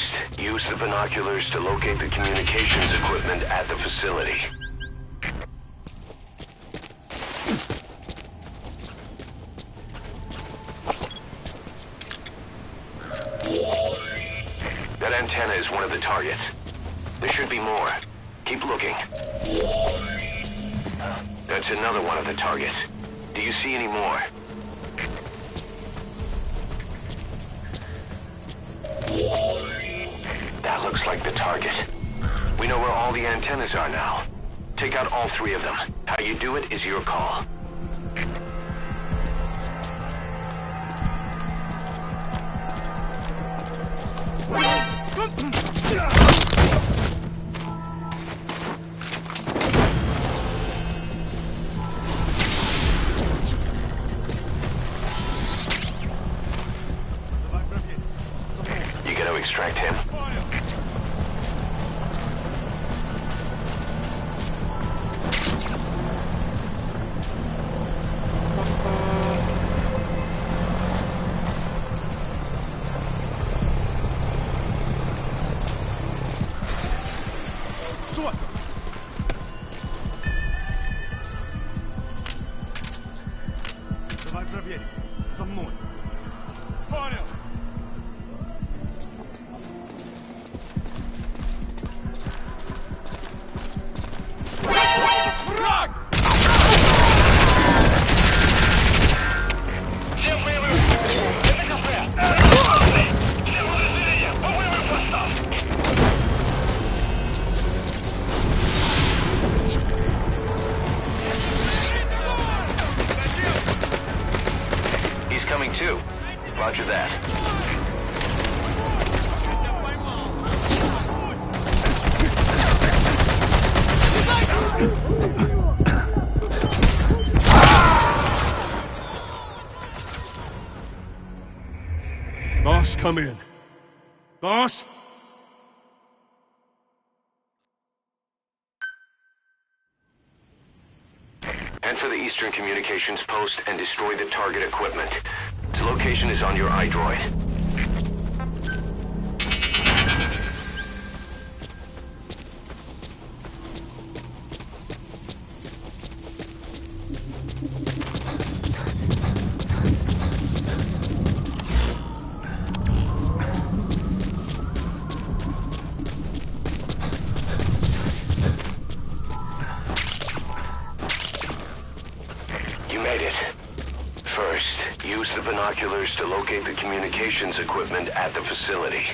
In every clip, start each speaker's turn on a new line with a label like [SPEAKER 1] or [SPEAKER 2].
[SPEAKER 1] First, use the binoculars to locate the communications equipment at the facility. That antenna is one of the targets. There should be more. Keep looking. That's another one of the targets. Do you see any more? That looks like the target. We know where all the antennas are now. Take out all 3 of them. How you do it is your call. You gotta extract him.
[SPEAKER 2] Давай проверим. За мной. Понял. Враг! Всем боевым! Это кафе! Всем подразделения! По боевым постам!
[SPEAKER 1] He's coming too. Roger that.
[SPEAKER 2] Boss, come in. Boss?
[SPEAKER 1] Enter the Eastern Communications Post and destroy the target equipment. Its location is on your iDroid. You made it. First, use the binoculars to locate the communications equipment at the facility.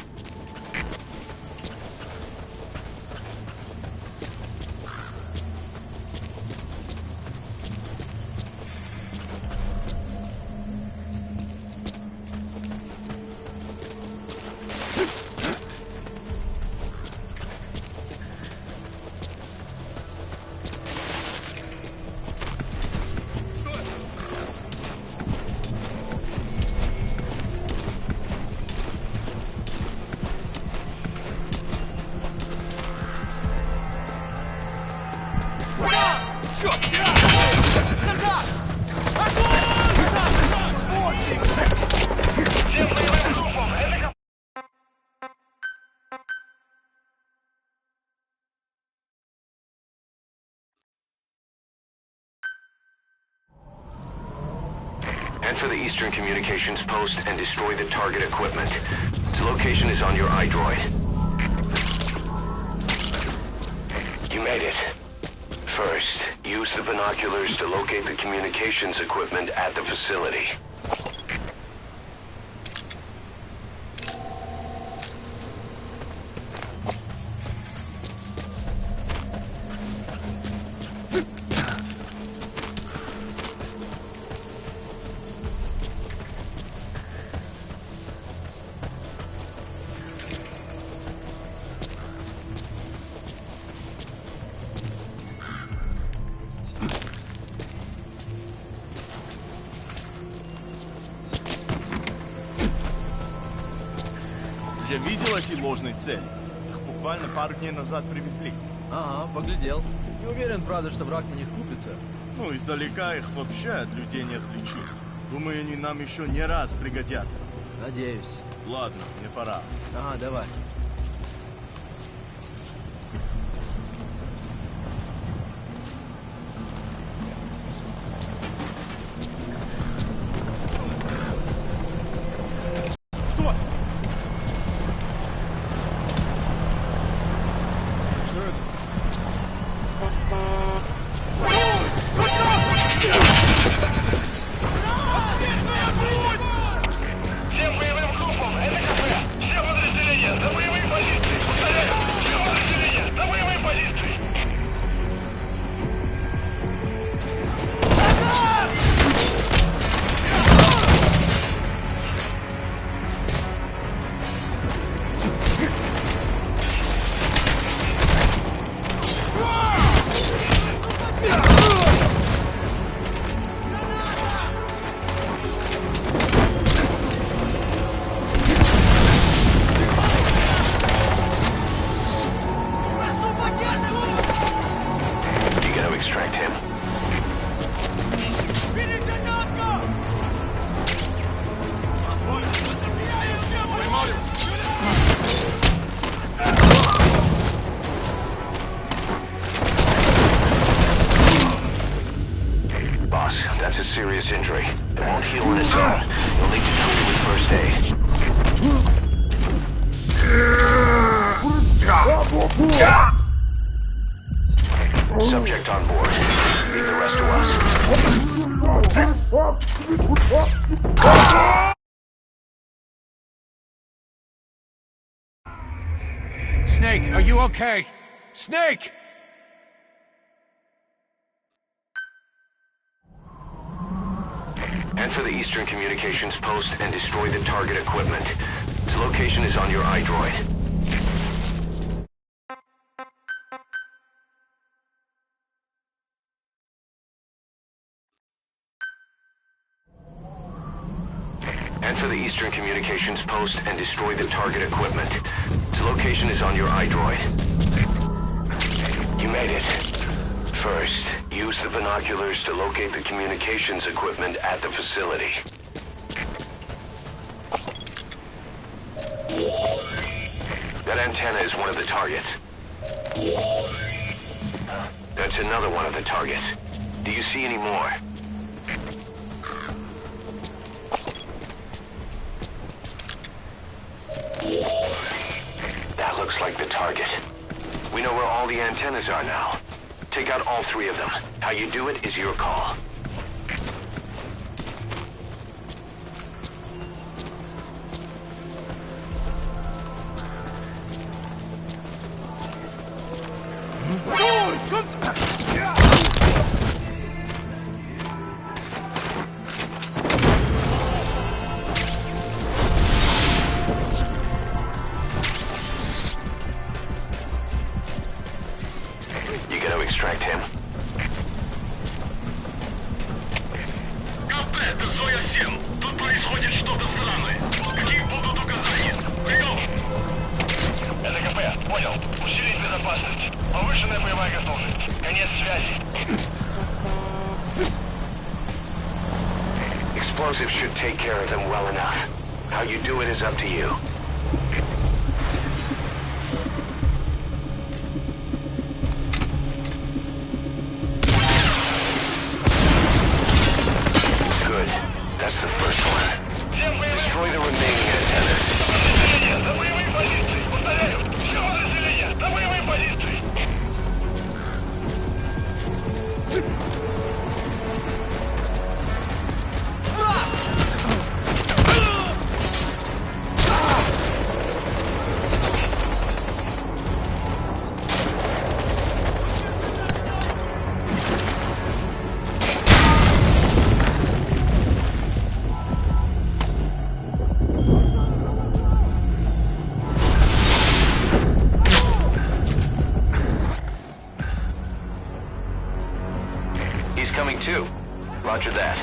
[SPEAKER 1] Enter the Eastern Communications Post and destroy the target equipment. Its location is on your iDroid. You made it. First, use the binoculars to locate the communications equipment at the facility.
[SPEAKER 3] Уже видел эти ложные цели? Их буквально пару дней назад привезли.
[SPEAKER 4] Ага, поглядел. Не уверен, правда, что враг на них купится.
[SPEAKER 3] Ну, издалека их вообще от людей не отличить. Думаю, они нам еще не раз пригодятся.
[SPEAKER 4] Надеюсь.
[SPEAKER 3] Ладно, мне пора.
[SPEAKER 4] Ага, давай.
[SPEAKER 1] serious injury. It won't heal on its own. You'll need to treat it with first aid. Subject on board. Leave the rest to us.
[SPEAKER 5] Snake, are you okay? Snake!
[SPEAKER 1] Enter the Eastern Communications Post and destroy the target equipment. Its location is on your iDroid. Enter the Eastern Communications Post and destroy the target equipment. Its location is on your iDroid. You made it. First, use the binoculars to locate the communications equipment at the facility. That antenna is one of the targets. That's another one of the targets. Do you see any more? That looks like the target. We know where all the antennas are now. Take out all three of them. How you do it is your call. You gotta extract him.
[SPEAKER 2] КП, это Зоя-7. Тут происходит что-то странное. Какие будут указания? Прием! Это КП, понял. Усилить безопасность. Повышенная боевая готовность. Конец связи.
[SPEAKER 1] Explosives should take care of them well enough. How you do it is up to you. Good. That's the first one. Destroy the remaining antennas.
[SPEAKER 2] На боевые позиции. Повторяю. Все подразделения. На боевые позиции.
[SPEAKER 1] He's coming too. Roger that.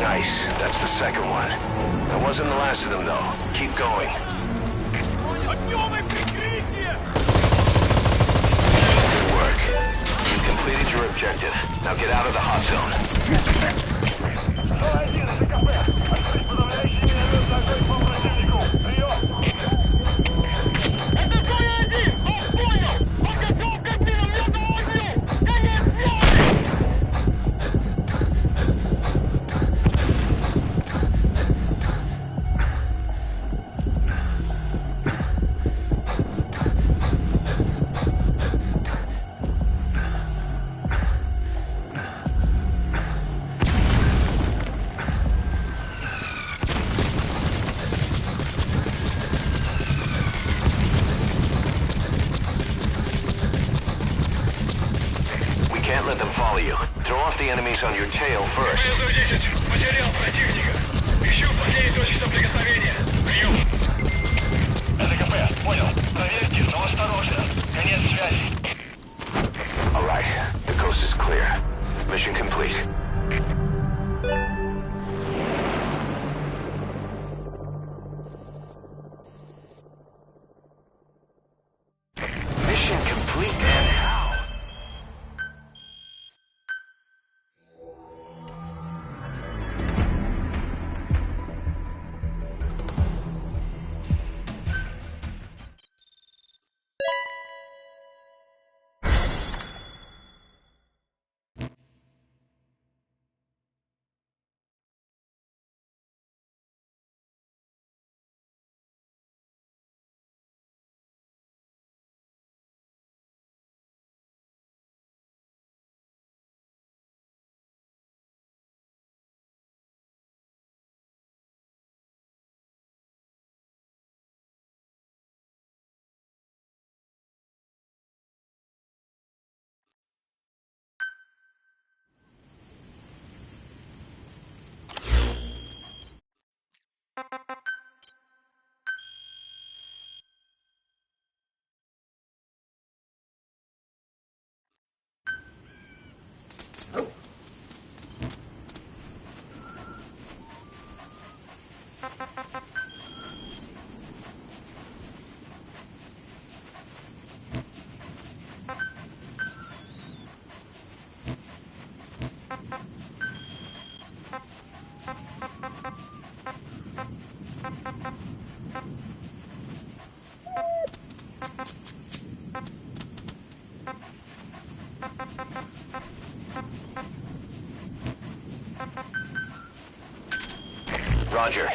[SPEAKER 1] Nice. That's the second one. That wasn't the last of them, though. Keep going. Good work. You completed your objective. Now get out of the hot zone.
[SPEAKER 2] Зоя-1, это КП. Открыть подавляющий миномет огонь по противнику. Прием! Это Зоя-1! Вас понял! Подготовка к минометному огню! Конец связи!
[SPEAKER 1] Can't let them follow you. Throw off the enemies on your tail first.
[SPEAKER 2] КП-110. Потерял противника. Ищу последней точки соприкосновения. Прием! Это КП. Понял. Проверьте, но осторожно. Конец связи.
[SPEAKER 1] All right. The coast is clear. Roger.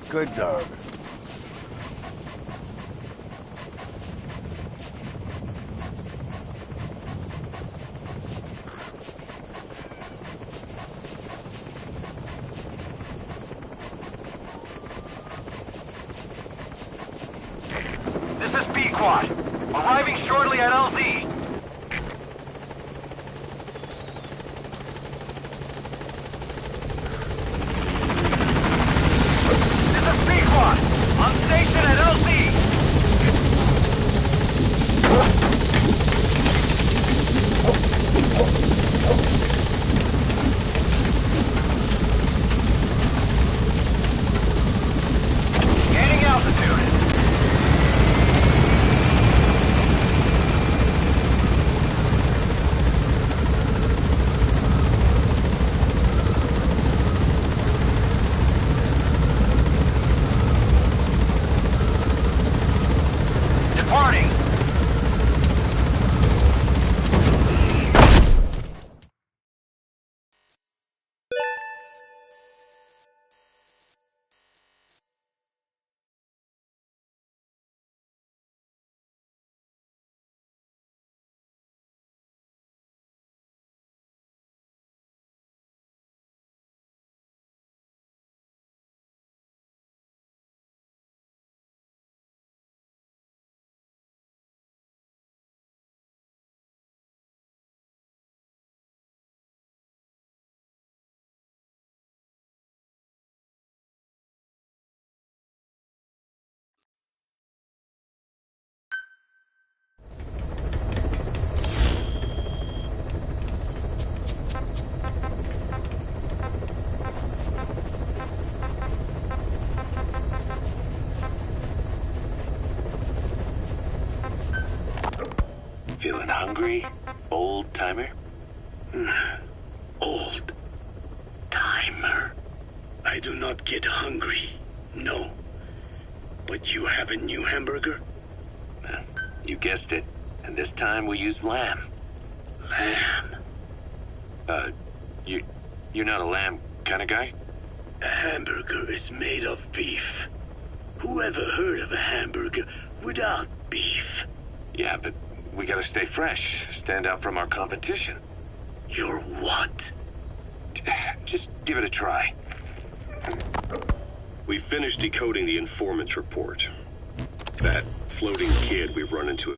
[SPEAKER 6] Good dog.
[SPEAKER 2] This is B-Quad. Arriving shortly at LZ. This is B-Quad. On station at LZ. Gaining altitude. Departing.
[SPEAKER 1] Feeling hungry, old timer?
[SPEAKER 7] Old timer. I do not get hungry, no. But you have a new hamburger?
[SPEAKER 1] You guessed it. And this time we used lamb.
[SPEAKER 7] Lamb.
[SPEAKER 1] You're not a lamb kind of guy?
[SPEAKER 7] A hamburger is made of beef. Who ever heard of a hamburger without beef?
[SPEAKER 1] Yeah, but we gotta stay fresh, stand out from our competition.
[SPEAKER 7] You're what?
[SPEAKER 1] Just give it a try.
[SPEAKER 8] We finished decoding the informant's report. That floating kid we've run into.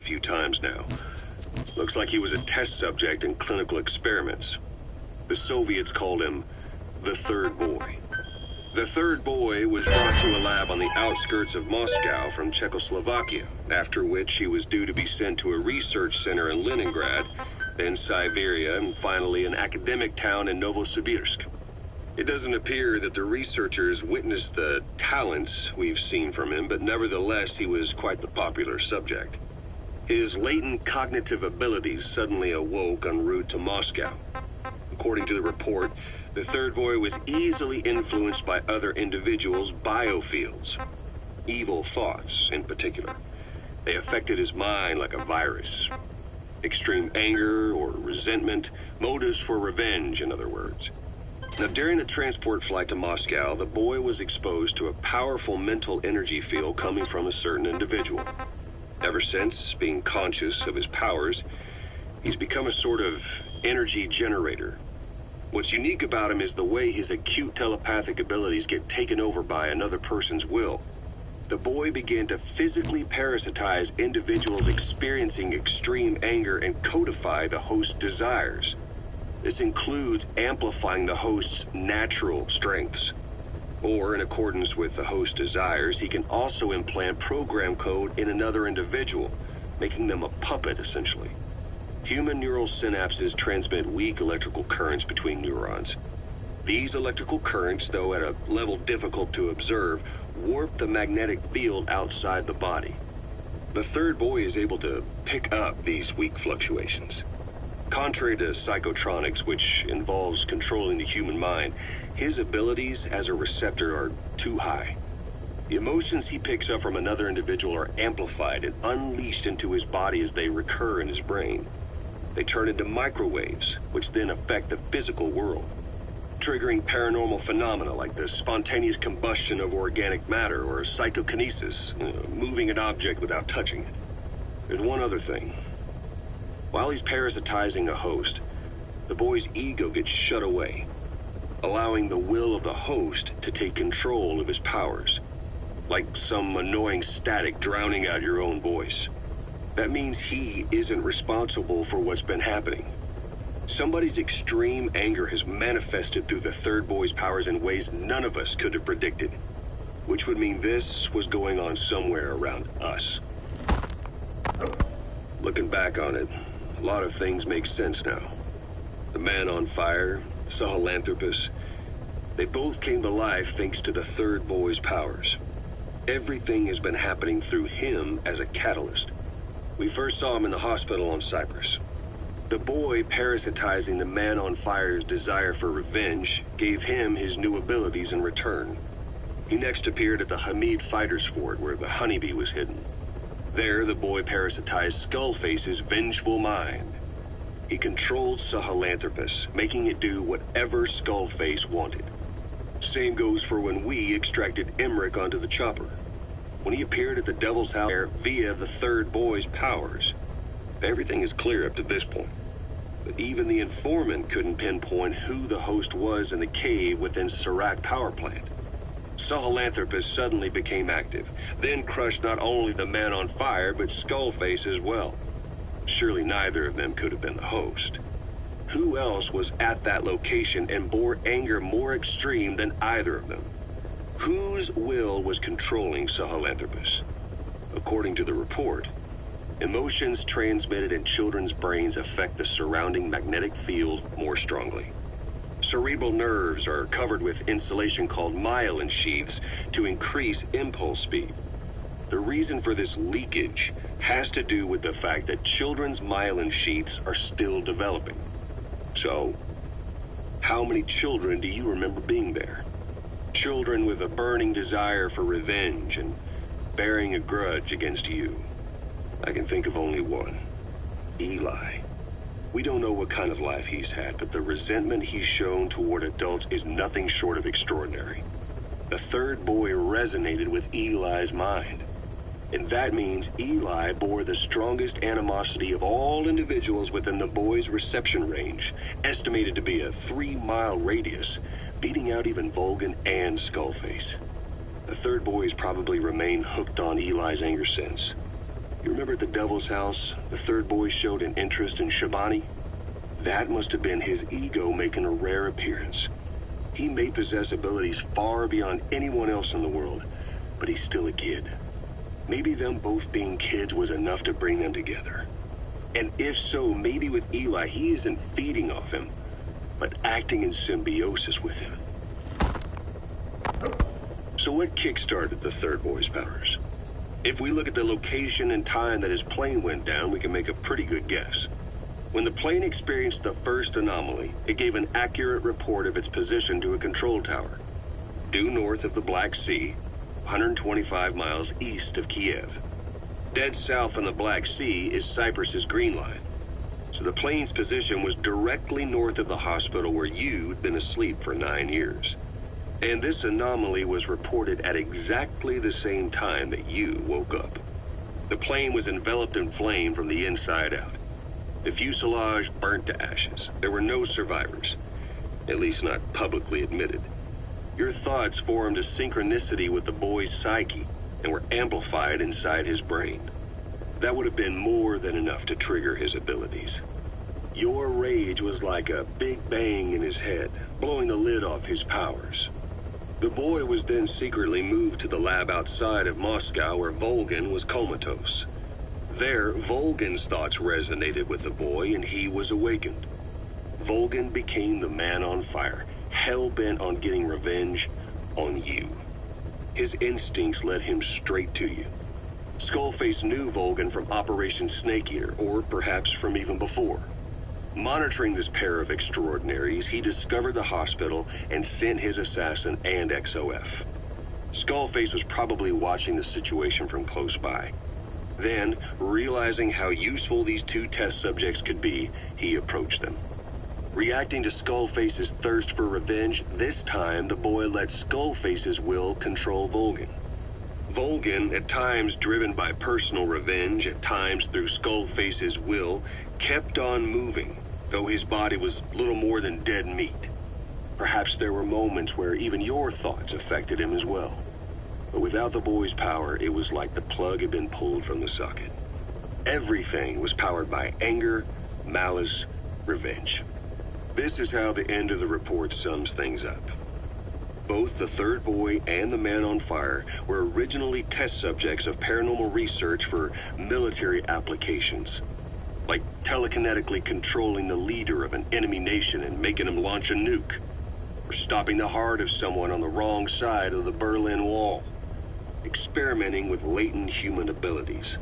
[SPEAKER 8] A few times now. Looks like he was a test subject in clinical experiments. The Soviets called him the third boy. The third boy was brought to a lab on the outskirts of Moscow from Czechoslovakia, after which he was due to be sent to a research center in Leningrad, then Siberia, and finally an academic town in Novosibirsk. It doesn't appear that the researchers witnessed the talents we've seen from him, but nevertheless he was quite the popular subject. His latent cognitive abilities suddenly awoke en route to Moscow. According to the report, the third boy was easily influenced by other individuals' biofields. Evil thoughts, in particular. They affected his mind like a virus. Extreme anger or resentment, motives for revenge, in other words. Now, during the transport flight to Moscow, the boy was exposed to a powerful mental energy field coming from a certain individual. Ever since, being conscious of his powers, he's become a sort of energy generator. What's unique about him is the way his acute telepathic abilities get taken over by another person's will. The boy began to physically parasitize individuals experiencing extreme anger and codify the host's desires. This includes amplifying the host's natural strengths. Or, in accordance with the host's desires, he can also implant program code in another individual, making them a puppet, essentially. Human neural synapses transmit weak electrical currents between neurons. These electrical currents, though at a level difficult to observe, warp the magnetic field outside the body. The third boy is able to pick up these weak fluctuations. Contrary to psychotronics, which involves controlling the human mind, his abilities as a receptor are too high. The emotions he picks up from another individual are amplified and unleashed into his body as they recur in his brain. They turn into microwaves, which then affect the physical world, triggering paranormal phenomena like the spontaneous combustion of organic matter or psychokinesis, moving an object without touching it. There's one other thing. While he's parasitizing a host, the boy's ego gets shut away, allowing the will of the host to take control of his powers, like some annoying static drowning out your own voice. That means he isn't responsible for what's been happening. Somebody's extreme anger has manifested through the third boy's powers in ways none of us could have predicted, which would mean this was going on somewhere around us. Looking back on it, a lot of things make sense now. The man on fire, Sahelanthropus, they both came to life thanks to the third boy's powers. Everything has been happening through him as a catalyst. We first saw him in the hospital on Cyprus. The boy parasitizing the man on fire's desire for revenge gave him his new abilities in return. He next appeared at the Hamid Fighters Fort where the honeybee was hidden. There, the boy parasitized Skullface's vengeful mind. He controlled Sahelanthropus, making it do whatever Skullface wanted. Same goes for when we extracted Emmerich onto the chopper. When he appeared at the Devil's House via the third boy's powers. Everything is clear up to this point. But even the informant couldn't pinpoint who the host was in the cave within Serac power plant. Sahelanthropus suddenly became active, then crushed not only the man on fire, but Skullface as well. Surely neither of them could have been the host. Who else was at that location and bore anger more extreme than either of them? Whose will was controlling Sahelanthropus? According to the report, emotions transmitted in children's brains affect the surrounding magnetic field more strongly. Cerebral nerves are covered with insulation called myelin sheaths to increase impulse speed. The reason for this leakage has to do with the fact that children's myelin sheaths are still developing. So, how many children do you remember being there? Children with a burning desire for revenge and bearing a grudge against you. I can think of only one. Eli. We don't know what kind of life he's had, but the resentment he's shown toward adults is nothing short of extraordinary. The third boy resonated with Eli's mind. And that means Eli bore the strongest animosity of all individuals within the boy's reception range, estimated to be a 3-mile radius, beating out even Volgan and Skullface. The third boy has probably remained hooked on Eli's anger since. You remember at the Devil's House, the third boy showed an interest in Shabani? That must have been his ego making a rare appearance. He may possess abilities far beyond anyone else in the world, but he's still a kid. Maybe them both being kids was enough to bring them together. And if so, maybe with Eli, he isn't feeding off him, but acting in symbiosis with him. So what kick-started the third boy's powers? If we look at the location and time that his plane went down, we can make a pretty good guess. When the plane experienced the first anomaly, it gave an accurate report of its position to a control tower, due north of the Black Sea, 125 miles east of Kiev. Dead south on the Black Sea is Cyprus's Green Line, so the plane's position was directly north of the hospital where you'd been asleep for 9 years. And this anomaly was reported at exactly the same time that you woke up. The plane was enveloped in flame from the inside out. The fuselage burnt to ashes. There were no survivors, at least not publicly admitted. Your thoughts formed a synchronicity with the boy's psyche and were amplified inside his brain. That would have been more than enough to trigger his abilities. Your rage was like a big bang in his head, blowing the lid off his powers. The boy was then secretly moved to the lab outside of Moscow where Volgin was comatose. There, Volgin's thoughts resonated with the boy and he was awakened. Volgin became the man on fire, hell-bent on getting revenge on you. His instincts led him straight to you. Skullface knew Volgin from Operation Snake Eater, or perhaps from even before. Monitoring this pair of extraordinaries, he discovered the hospital and sent his assassin and XOF. Skullface was probably watching the situation from close by. Then, realizing how useful these two test subjects could be, he approached them. Reacting to Skullface's thirst for revenge, this time the boy let Skullface's will control Volgin. Volgin, at times driven by personal revenge, at times through Skullface's will, kept on moving, though his body was little more than dead meat. Perhaps there were moments where even your thoughts affected him as well. But without the boy's power, it was like the plug had been pulled from the socket. Everything was powered by anger, malice, revenge. This is how the end of the report sums things up. Both the third boy and the man on fire were originally test subjects of paranormal research for military applications, like telekinetically controlling the leader of an enemy nation and making him launch a nuke, or stopping the heart of someone on the wrong side of the Berlin Wall, experimenting with latent human abilities.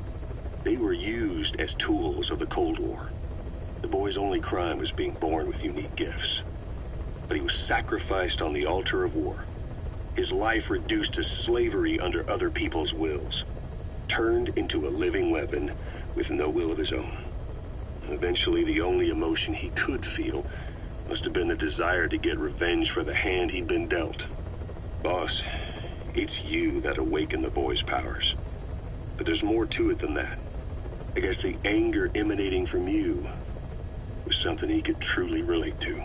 [SPEAKER 8] They were used as tools of the Cold War. The boy's only crime was being born with unique gifts. But he was sacrificed on the altar of war. His life reduced to slavery under other people's wills. Turned into a living weapon with no will of his own. Eventually, the only emotion he could feel must have been the desire to get revenge for the hand he'd been dealt. Boss, it's you that awakened the boy's powers. But there's more to it than that. I guess the anger emanating from you was something he could truly relate to.